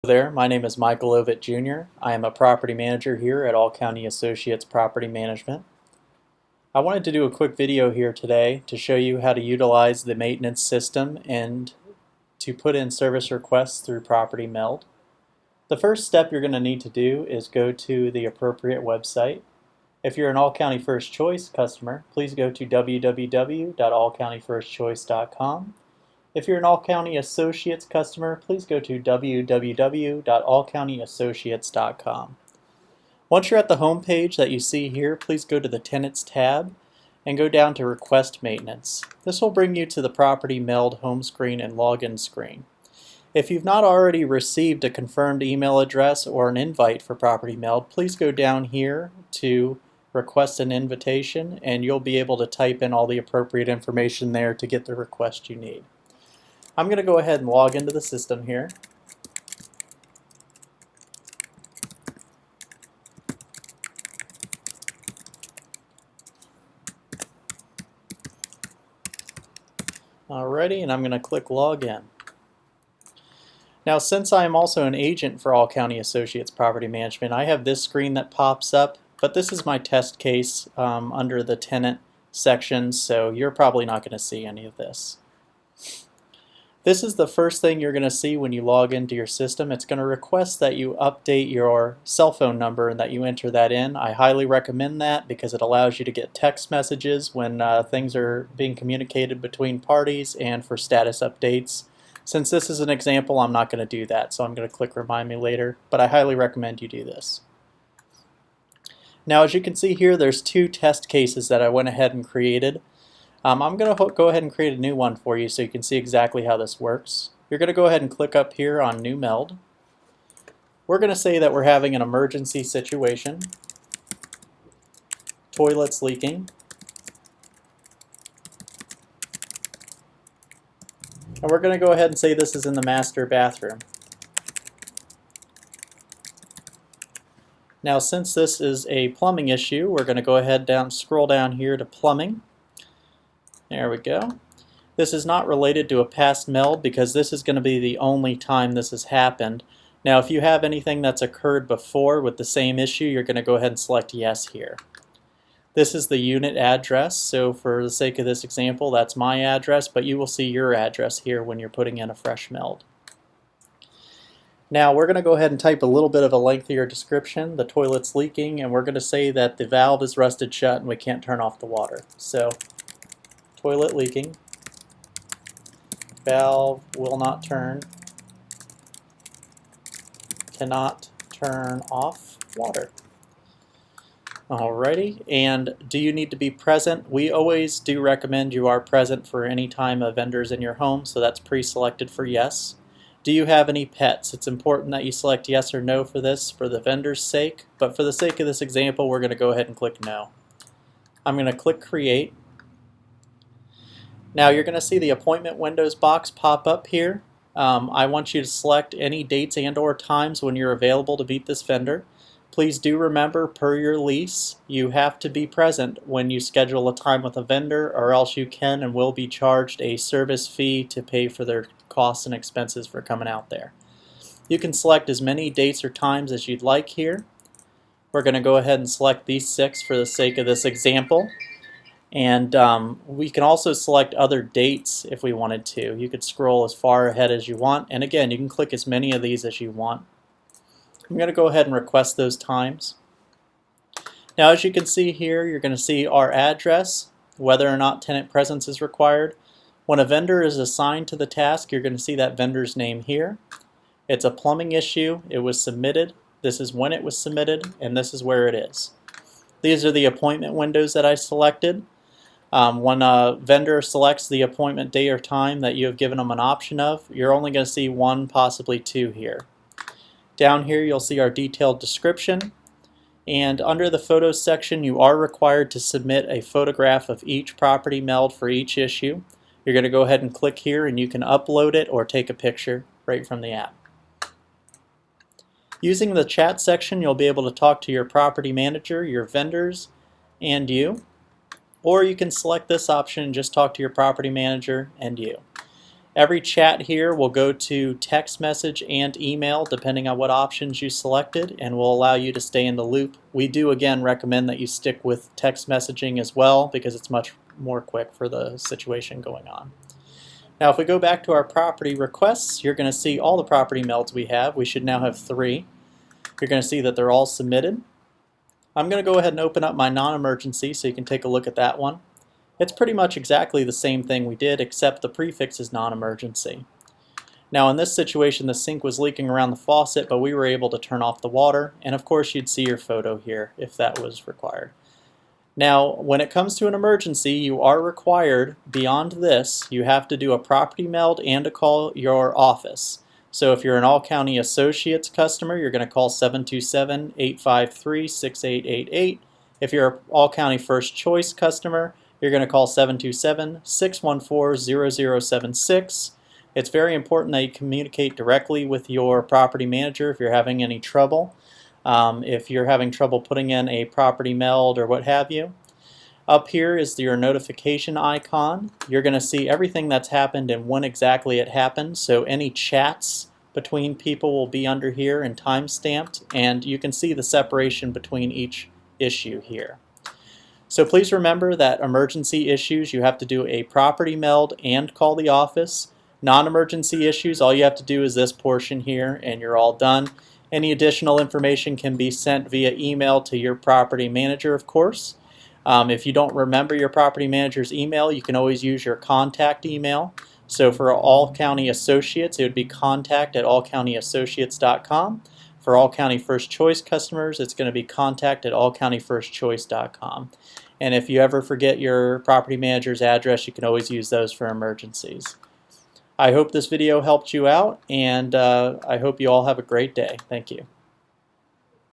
There, my name is Michael Ovitt Jr. I am a property manager here at All County Associates Property Management. I wanted to do a quick video here today to show you how to utilize the maintenance system and to put in service requests through Property Meld. The first step you're going to need to do is go to the appropriate website. If you're an All County First Choice customer, please go to www.allcountyfirstchoice.com. If you're an All County Associates customer, please go to www.allcountyassociates.com. Once you're at the home page that you see here, please go to the Tenants tab and go down to Request Maintenance. This will bring you to the Property Meld home screen and login screen. If you've not already received a confirmed email address or an invite for Property Meld, please go down here to Request an Invitation and you'll be able to type in all the appropriate information there to get the request you need. I'm going to go ahead and log into the system here. Alrighty, and I'm going to click Login. Now, since I am also an agent for All County Associates Property Management, I have this screen that pops up, but this is my test case under the tenant section, so you're probably not going to see any of this. This is the first thing you're going to see when you log into your system. It's going to request that you update your cell phone number and that you enter that in. I highly recommend that because it allows you to get text messages when things are being communicated between parties and for status updates. Since this is an example, I'm not going to do that, so I'm going to click Remind Me Later, but I highly recommend you do this. Now, as you can see here, there's two test cases that I went ahead and created. I'm going to go ahead and create a new one for you so you can see exactly how this works. You're going to go ahead and click up here on New Meld. We're going to say that we're having an emergency situation, toilets leaking, and we're going to go ahead and say this is in the master bathroom. Now, since this is a plumbing issue, we're going to go ahead scroll down here to plumbing. There we go. This is not related to a past meld because this is going to be the only time this has happened. Now, if you have anything that's occurred before with the same issue, you're going to go ahead and select Yes here. This is the unit address, so for the sake of this example, that's my address, but you will see your address here when you're putting in a fresh meld. Now, we're going to go ahead and type a little bit of a lengthier description. The toilet's leaking, and we're going to say that the valve is rusted shut and we can't turn off the water. So, toilet leaking, valve will not turn, cannot turn off water. Alrighty, and do you need to be present? We always do recommend you are present for any time a vendor's in your home, so that's pre-selected for yes. Do you have any pets? It's important that you select yes or no for this for the vendor's sake, but for the sake of this example, we're going to go ahead and click no. I'm going to click Create. Now you're going to see the appointment windows box pop up here. I want you to select any dates and or times when you're available to meet this vendor. Please do remember, per your lease, you have to be present when you schedule a time with a vendor, or else you can and will be charged a service fee to pay for their costs and expenses for coming out there. You can select as many dates or times as you'd like here. We're going to go ahead and select these 6 for the sake of this example. And we can also select other dates if we wanted to. You could scroll as far ahead as you want, and again, you can click as many of these as you want. I'm going to go ahead and request those times. Now, as you can see here, you're going to see our address, whether or not tenant presence is required. When a vendor is assigned to the task, you're going to see that vendor's name here. It's a plumbing issue. It was submitted. This is when it was submitted, and this is where it is. These are the appointment windows that I selected. When a vendor selects the appointment day or time that you have given them an option of, you're only going to see 1, possibly 2 here. Down here you'll see our detailed description, and under the photos section you are required to submit a photograph of each property meld for each issue. You're going to go ahead and click here and you can upload it or take a picture right from the app. Using the chat section, you'll be able to talk to your property manager, your vendors, and you. Or you can select this option and just talk to your property manager and you. Every chat here will go to text message and email depending on what options you selected, and will allow you to stay in the loop. We do again recommend that you stick with text messaging as well because it's much more quick for the situation going on. Now if we go back to our property requests, you're going to see all the property melds we have. We should now have 3. You're going to see that they're all submitted. I'm going to go ahead and open up my non-emergency so you can take a look at that one. It's pretty much exactly the same thing we did, except the prefix is non-emergency. Now in this situation the sink was leaking around the faucet, but we were able to turn off the water, and of course you'd see your photo here if that was required. Now when it comes to an emergency, you are required, beyond this, you have to do a property meld and to call your office. So if you're an All-County Associates customer, you're going to call 727-853-6888. If you're an All-County First Choice customer, you're going to call 727-614-0076. It's very important that you communicate directly with your property manager if you're having any trouble. If you're having trouble putting in a property meld or what have you. Up here is your notification icon. You're going to see everything that's happened and when exactly it happened. So any chats between people will be under here and time stamped, and you can see the separation between each issue here. So please remember that emergency issues, you have to do a property meld and call the office. Non-emergency issues, all you have to do is this portion here and you're all done. Any additional information can be sent via email to your property manager, of course. If you don't remember your property manager's email, you can always use your contact email. So for All County Associates, it would be contact@allcountyassociates.com. For All County First Choice customers, it's going to be contact@allcountyfirstchoice.com. And if you ever forget your property manager's address, you can always use those for emergencies. I hope this video helped you out, and I hope you all have a great day. Thank you.